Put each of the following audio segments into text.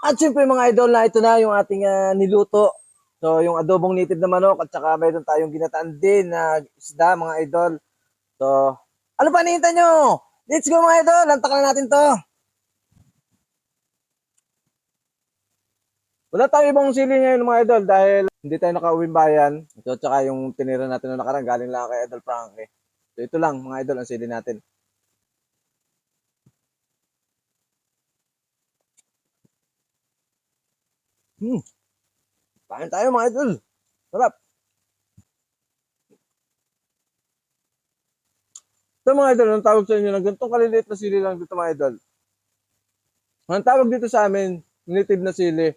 At syempre mga idol na ito na yung ating niluto. So yung adobong native na manok at saka mayroon tayong ginataan din na isda mga idol. So ano pa hinihintay nyo? Let's go mga idol, lantak na natin to. Wala tayong ibang sili ngayon mga idol dahil hindi tayo nakauwing bayan. Ito at saka yung tinira natin na nakarang galing lang kay Idol Frankie. So ito lang mga idol ang sili natin. Kain tayo mga idol. Sarap. Ito mga idol, ang tawag sa inyo ng ganitong kaliliit na sili lang dito mga idol. Ang tawag dito sa amin, native na sili.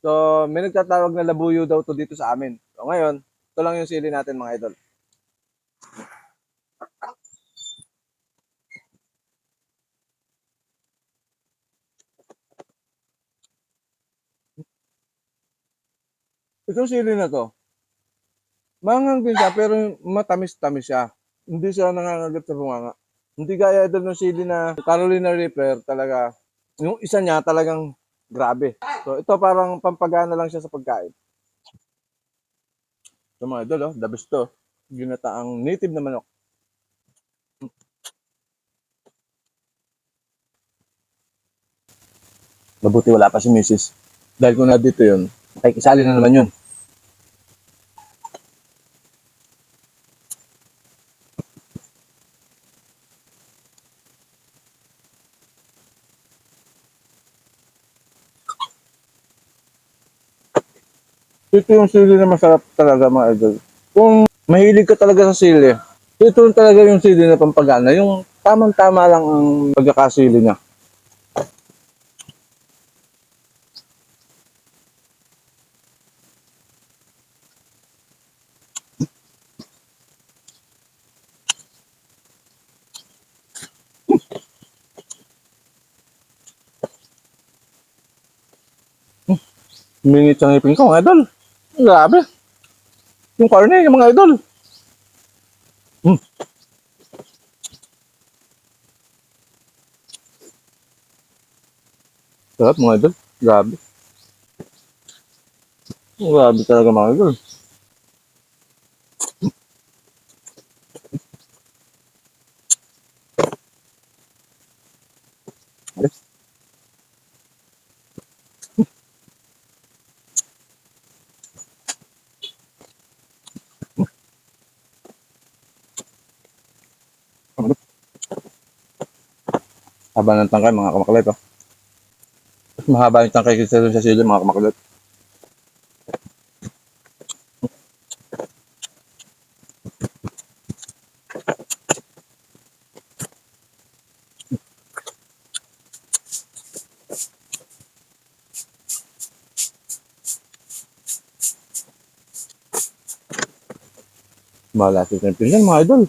So, may nagtatawag na labuyo daw to dito sa amin. So, ngayon, ito lang yung sili natin mga idol. Itong sili na to, mangang din siya, pero matamis-tamis siya. Hindi siya nangangagat sa bunganga. Hindi gaya idol ng sili na Carolina Reaper talaga. Yung isa niya talagang grabe. So, ito parang pampagana lang siya sa pagkain. So, mga idol, the best to. Ginataang native na manok. Mabuti wala pa si Mrs. Dahil kung na dito yun, ay kisali na naman yun. Ito yung sili na masarap talaga mga idol. Kung mahilig ka talaga sa sili, ito talaga yung sili na pampagana. Yung tamang-tama lang ang pagkakasili niya. Minit sa ngipin ko mga idol. Grabe. Yung karne, yung mga idol. Sarap mga idol. Grabe. Grabe talaga mga idol. Haba ng tangkay mga kamaklit. Oh. Mas mahaba yung tangkay kaysa sa sili mga kamaklit. Malasit ng pinggan mga idol.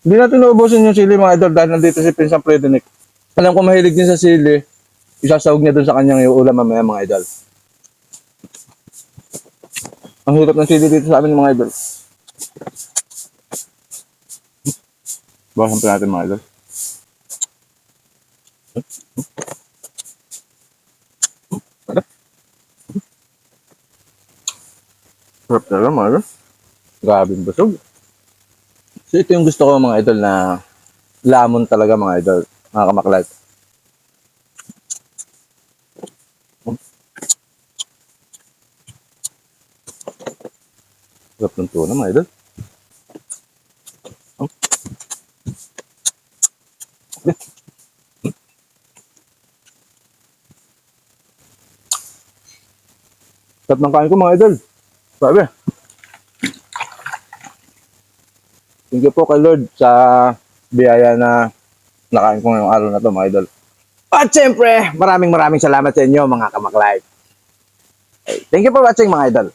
Hindi natin naubusin yung sili mga idol dahil nandito si Pinsang Frederick. Alam ko mahilig din sa sili. Isasawag niya dun sa kanyang yung ulam mamaya mga idol. Ang hirap ng sili dito sa amin mga idol. Bawasan pa natin mga idol. Sarap talaga mga idol. Grabing busog. So ito yung gusto ko mga idol na lamon talaga mga idol. Mga kamaklat. Sarap ng tuna mga idol. Sarap ng kain ko mga idol. Sabi. Thank you po kay Lord sa biyaya na nakain ko ngayong araw na to mga idol. At syempre, maraming salamat sa inyo mga kamaklight. Thank you for watching mga idol.